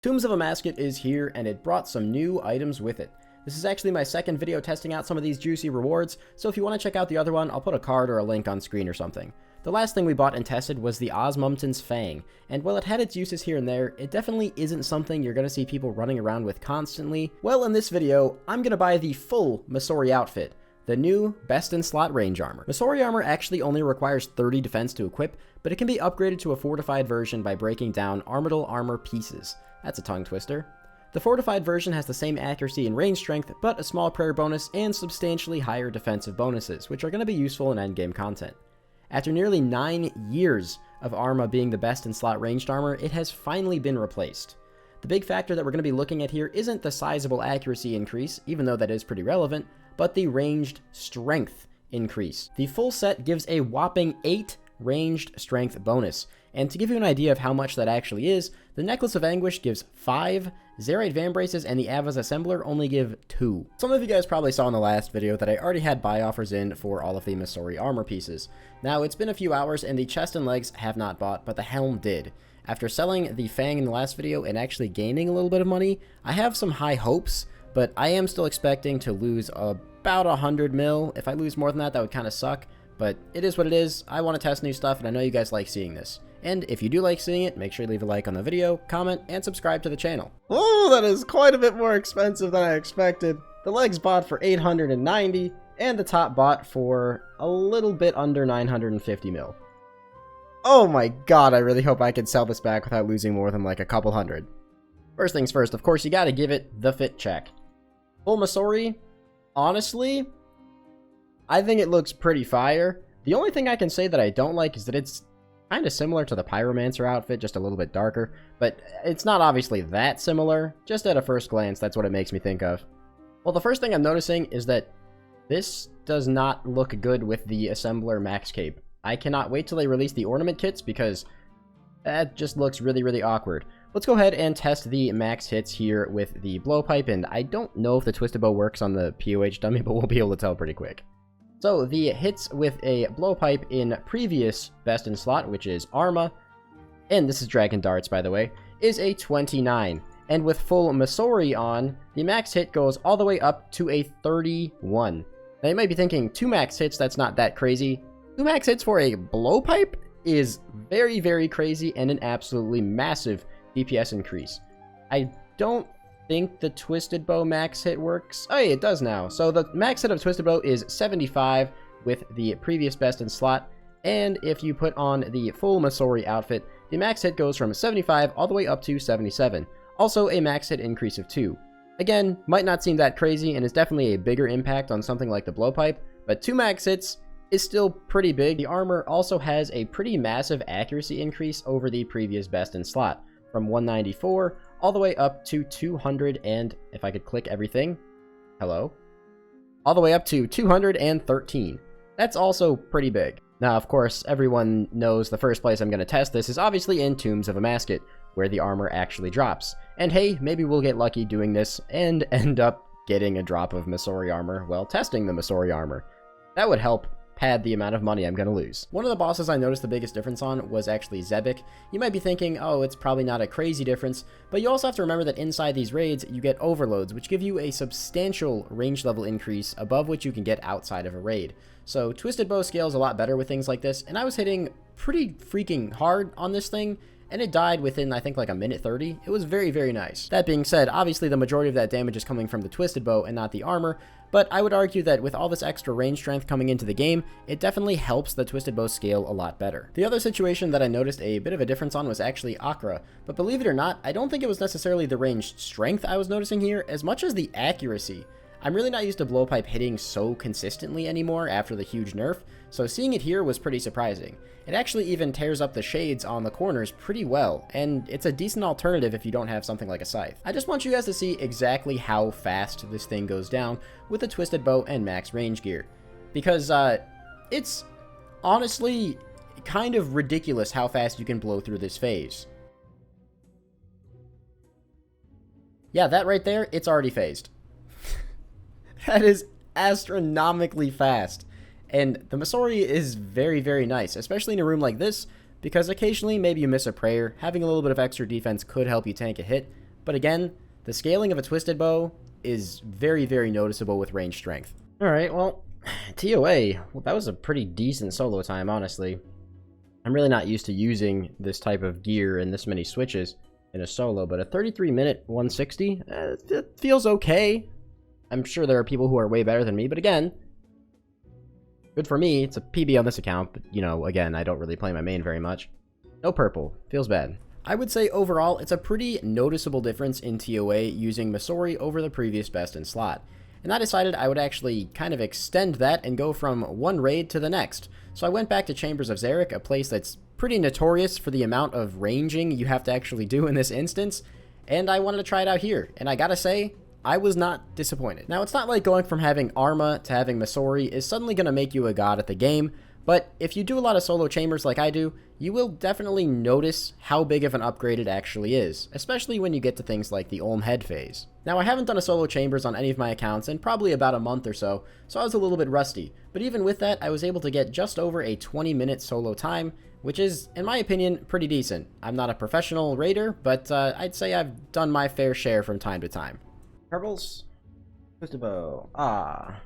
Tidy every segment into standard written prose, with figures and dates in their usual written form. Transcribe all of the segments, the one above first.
Tombs of Amascut is here, and it brought some new items with it. This is actually my second video testing out some of these juicy rewards, so if you want to check out the other one, I'll put a card or a link on screen or something. The last thing we bought and tested was the Osmumten's Fang, and while it had its uses here and there, it definitely isn't something you're going to see people running around with constantly. Well, in this video, I'm going to buy the full Masori outfit, the new best in slot range armor. Masori armor actually only requires 30 defense to equip, but it can be upgraded to a fortified version by breaking down Armadyl armor pieces. That's a tongue twister. The fortified version has the same accuracy and range strength, but a small prayer bonus and substantially higher defensive bonuses, which are going to be useful in endgame content. After nearly 9 years of Arma being the best in slot ranged armor, it has finally been replaced. The big factor that we're going to be looking at here isn't the sizable accuracy increase, even though that is pretty relevant, but the ranged strength increase. The full set gives a whopping 8 ranged strength bonus, and to give you an idea of how much that actually is, the Necklace of Anguish gives 5, Xeric Vambraces and the Ava's Assembler only give 2. Some of you guys probably saw in the last video that I already had buy offers in for all of the Masori armor pieces. Now, it's been a few hours and the chest and legs have not bought, but the helm did. After selling the Fang in the last video and actually gaining a little bit of money, I have some high hopes, but I am still expecting to lose about 100 mil. If I lose more than that, that would kind of suck, but it is what it is. I want to test new stuff, and I know you guys like seeing this. And if you do like seeing it, make sure you leave a like on the video, comment, and subscribe to the channel. Oh, that is quite a bit more expensive than I expected. The legs bought for 890, and the top bought for a little bit under 950 mil. Oh my god, I really hope I can sell this back without losing more than like a couple hundred. First things first, of course, you gotta give it the fit check. Full Masori, honestly, I think it looks pretty fire. The only thing I can say that I don't like is that it's kind of similar to the Pyromancer outfit, just a little bit darker, but it's not obviously that similar. Just at a first glance, that's what it makes me think of. Well, the first thing I'm noticing is that this does not look good with the Assembler Max Cape. I cannot wait till they release the ornament kits because that just looks really, really awkward. Let's go ahead and test the max hits here with the blowpipe, and I don't know if the Twisted Bow works on the POH dummy, but we'll be able to tell pretty quick. So the hits with a blowpipe in previous best in slot, which is Arma, and this is Dragon Darts by the way, is a 29. And with full Masori on, the max hit goes all the way up to a 31. Now you might be thinking, 2 max hits, that's not that crazy. 2 max hits for a blowpipe is very, very crazy and an absolutely massive DPS increase. I don't think the Twisted Bow max hit works. Oh, yeah, it does now. So the max hit of Twisted Bow is 75 with the previous best in slot, and if you put on the full Masori outfit, the max hit goes from 75 all the way up to 77. Also a max hit increase of 2. Again, might not seem that crazy and is definitely a bigger impact on something like the blowpipe, but 2 max hits is still pretty big. The armor also has a pretty massive accuracy increase over the previous best in slot, from 194 all the way up to 200, and if I could click everything, hello, all the way up to 213. That's also pretty big. Now, of course, everyone knows the first place I'm going to test this is obviously in Tombs of Amascut, where the armor actually drops. And hey, maybe we'll get lucky doing this and end up getting a drop of Masori armor while testing the Masori armor. That would help pad the amount of money I'm going to lose. One of the bosses I noticed the biggest difference on was actually Xeric. You might be thinking, oh, it's probably not a crazy difference, but you also have to remember that inside these raids, you get overloads, which give you a substantial range level increase above what you can get outside of a raid. So Twisted Bow scales a lot better with things like this, and I was hitting pretty freaking hard on this thing, and it died within, I think, like a minute 30. It was very, very nice. That being said, obviously the majority of that damage is coming from the Twisted Bow and not the armor, but I would argue that with all this extra range strength coming into the game, it definitely helps the Twisted Bow scale a lot better. The other situation that I noticed a bit of a difference on was actually Akra, but believe it or not, I don't think it was necessarily the ranged strength I was noticing here, as much as the accuracy. I'm really not used to blowpipe hitting so consistently anymore after the huge nerf, so seeing it here was pretty surprising. It actually even tears up the shades on the corners pretty well, and it's a decent alternative if you don't have something like a scythe. I just want you guys to see exactly how fast this thing goes down with the Twisted Bow and max range gear, because it's honestly kind of ridiculous how fast you can blow through this phase. Yeah, that right there, it's already phased. That is astronomically fast. And the Masori is very, very nice, especially in a room like this, because occasionally maybe you miss a prayer. Having a little bit of extra defense could help you tank a hit, but again, the scaling of a twisted bow is very, very noticeable with range strength. Alright, well, TOA, well, that was a pretty decent solo time, honestly. I'm really not used to using this type of gear and this many switches in a solo, but a 33-minute 160, it feels okay. I'm sure there are people who are way better than me, but again, good for me. It's a PB on this account, but, you know, again, I don't really play my main very much. No purple. Feels bad. I would say overall, it's a pretty noticeable difference in TOA using Masori over the previous best in slot. And I decided I would actually kind of extend that and go from one raid to the next. So I went back to Chambers of Xeric, a place that's pretty notorious for the amount of ranging you have to actually do in this instance, and I wanted to try it out here, and I gotta say, I was not disappointed. Now, it's not like going from having Arma to having Masori is suddenly gonna make you a god at the game, but if you do a lot of solo chambers like I do, you will definitely notice how big of an upgrade it actually is, especially when you get to things like the Olm Head phase. Now, I haven't done a solo chambers on any of my accounts in probably about a month or so I was a little bit rusty, but even with that, I was able to get just over a 20-minute solo time, which is, in my opinion, pretty decent. I'm not a professional raider, but I'd say I've done my fair share from time to time. Purples? You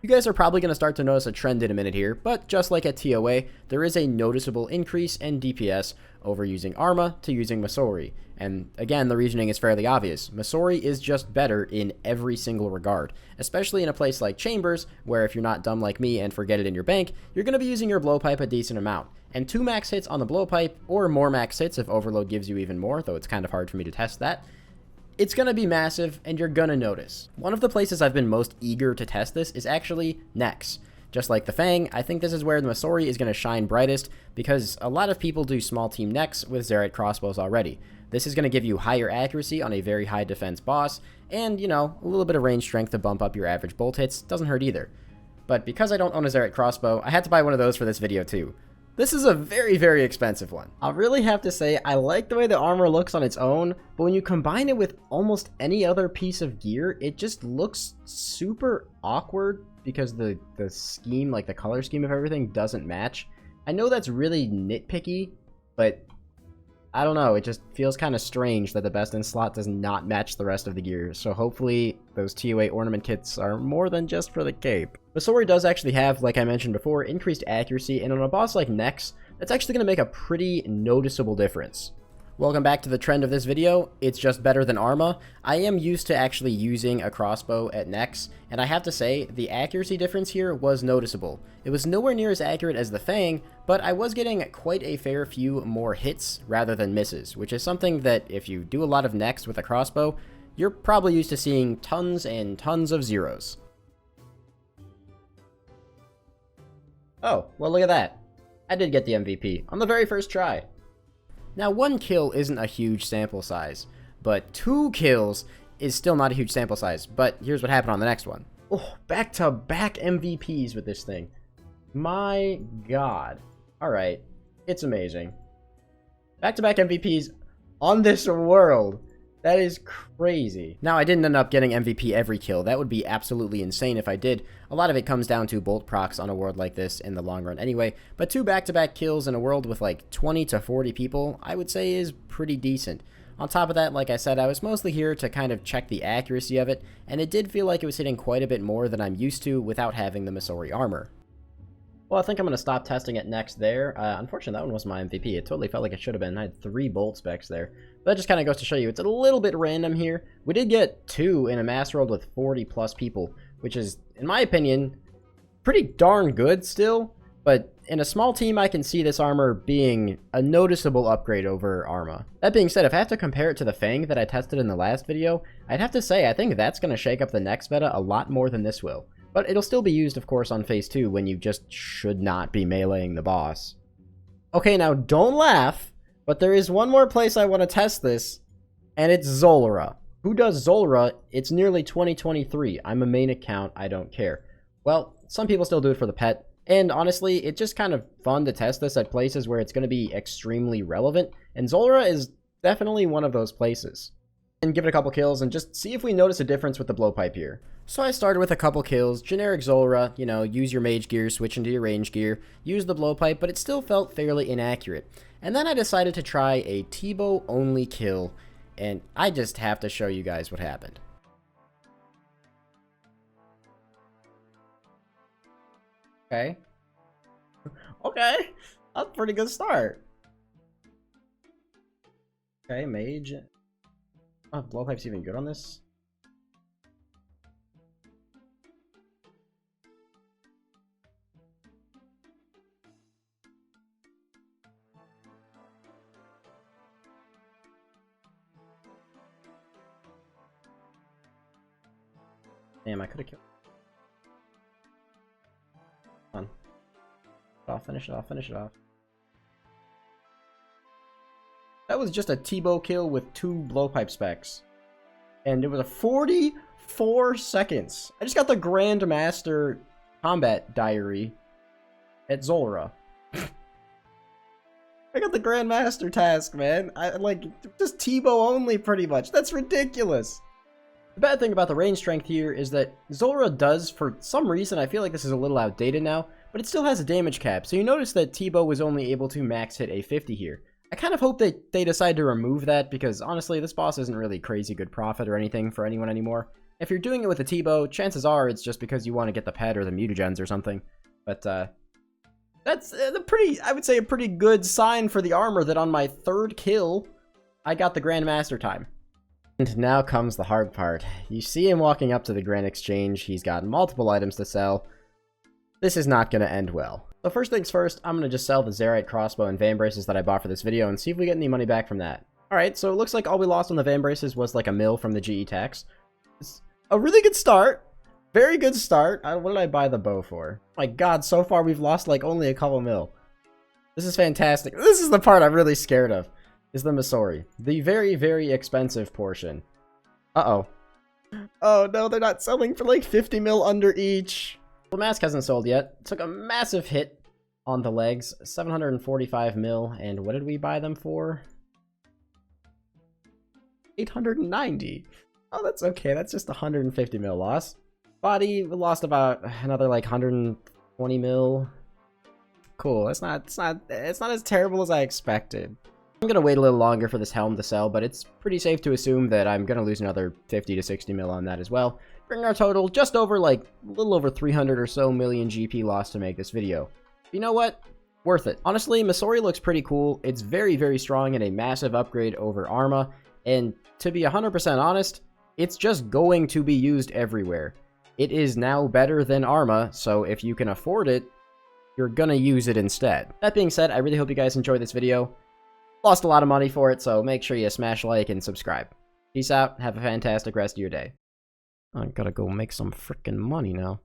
guys are probably going to start to notice a trend in a minute here, but just like at TOA, there is a noticeable increase in DPS over using Arma to using Masori. And again, the reasoning is fairly obvious. Masori is just better in every single regard, especially in a place like Chambers, where if you're not dumb like me and forget it in your bank, you're going to be using your blowpipe a decent amount. And 2 max hits on the blowpipe, or more max hits if overload gives you even more, though it's kind of hard for me to test that. It's going to be massive, and you're going to notice. One of the places I've been most eager to test this is actually Nex. Just like the Fang, I think this is where the Masori is going to shine brightest, because a lot of people do small team Nex with Xeric crossbows already. This is going to give you higher accuracy on a very high defense boss, and, you know, a little bit of range strength to bump up your average bolt hits. Doesn't hurt either. But because I don't own a Xeric crossbow, I had to buy one of those for this video too. This is a very, very expensive one. I'll really have to say I like the way the armor looks on its own, but when you combine it with almost any other piece of gear, it just looks super awkward because the scheme, like the color scheme of everything, doesn't match. I know that's really nitpicky, but I don't know, it just feels kind of strange that the best in slot does not match the rest of the gear, so hopefully those TOA ornament kits are more than just for the cape. Masori does actually have, like I mentioned before, increased accuracy, and on a boss like Nex, that's actually going to make a pretty noticeable difference. Welcome back to the trend of this video. It's just better than Arma. I am used to actually using a crossbow at Nex, and I have to say, the accuracy difference here was noticeable. It was nowhere near as accurate as the Fang, but I was getting quite a fair few more hits rather than misses, which is something that if you do a lot of Nex with a crossbow, you're probably used to seeing tons and tons of zeros. Oh, well look at that. I did get the MVP on the very first try. Now, 1 kill isn't a huge sample size, but 2 kills is still not a huge sample size, but here's what happened on the next one. Oh, back-to-back MVPs with this thing. My god. Alright, it's amazing. Back-to-back MVPs on this world. That is crazy. Now, I didn't end up getting MVP every kill. That would be absolutely insane if I did. A lot of it comes down to bolt procs on a world like this in the long run anyway, but 2 back-to-back kills in a world with like 20 to 40 people, I would say is pretty decent. On top of that, like I said, I was mostly here to kind of check the accuracy of it, and it did feel like it was hitting quite a bit more than I'm used to without having the Masori armor. Well, I think I'm going to stop testing it next there. Unfortunately, that one was my MVP. It totally felt like it should have been. I had 3 bolt specs there. But that just kind of goes to show you it's a little bit random here. We did get 2 in a mass world with 40 plus people, which is, in my opinion, pretty darn good still. But in a small team, I can see this armor being a noticeable upgrade over Arma. That being said, if I have to compare it to the Fang that I tested in the last video, I'd have to say I think that's going to shake up the next meta a lot more than this will. But it'll still be used, of course, on Phase 2 when you just should not be meleeing the boss. Okay, now don't laugh, but there is one more place I want to test this, and it's Zulrah. Who does Zulrah? It's nearly 2023. I'm a main account, I don't care. Well, some people still do it for the pet, and honestly, it's just kind of fun to test this at places where it's going to be extremely relevant, and Zulrah is definitely one of those places. And give it a couple kills and just see if we notice a difference with the blowpipe here. So I started with a couple kills, generic Zulrah, you know, use your mage gear, switch into your range gear, use the blowpipe, but it still felt fairly inaccurate. And then I decided to try a T-bow only kill, and I just have to show you guys what happened. Okay. Okay. That's a pretty good start. Okay, mage. Oh, blowpipe's even good on this? Damn, I could have killed. Come on. Finish it off, finish it off. That was just a T-bow kill with 2 blowpipe specs. And it was a 44 seconds. I just got the Grandmaster combat diary at Zulrah. I got the Grandmaster task, man. I like just T-bow only pretty much. That's ridiculous. The bad thing about the range strength here is that Zulrah does, for some reason, I feel like this is a little outdated now, but it still has a damage cap. So you notice that T-bow was only able to max hit a 50 here. I kind of hope that they decide to remove that because honestly, this boss isn't really crazy good profit or anything for anyone anymore. If you're doing it with a T-bow, chances are it's just because you want to get the pet or the mutagens or something. But that's I would say a pretty good sign for the armor that on my 3rd kill, I got the Grandmaster time. And now comes the hard part. You see him walking up to the Grand Exchange. He's got multiple items to sell. This is not going to end well. So first things first, I'm going to just sell the Xeric crossbow and van braces that I bought for this video and see if we get any money back from that. Alright, so it looks like all we lost on the van braces was like a mil from the GE tax. It's a really good start. Very good start. What did I buy the bow for? Oh my god, so far we've lost like only a couple mil. This is fantastic. This is the part I'm really scared of. Is the Masori. The very, very expensive portion. Uh-oh. Oh no, they're not selling for like 50 mil under each. The mask hasn't sold yet. Took a massive hit on the legs. 745 mil. And what did we buy them for? 890. Oh, that's okay. That's just 150 mil loss. Body, we lost about another like 120 mil. Cool. It's not as terrible as I expected. I'm going to wait a little longer for this helm to sell, but it's pretty safe to assume that I'm going to lose another 50 to 60 mil on that as well. Bring our total just over like a little over 300 or so million GP loss to make this video. You know what? Worth it. Honestly, Masori looks pretty cool. It's very, very strong and a massive upgrade over Arma. And to be 100% honest, it's just going to be used everywhere. It is now better than Arma, so if you can afford it, you're going to use it instead. That being said, I really hope you guys enjoyed this video. Lost a lot of money for it, so make sure you smash like and subscribe. Peace out. Have a fantastic rest of your day. I gotta go make some freaking money now.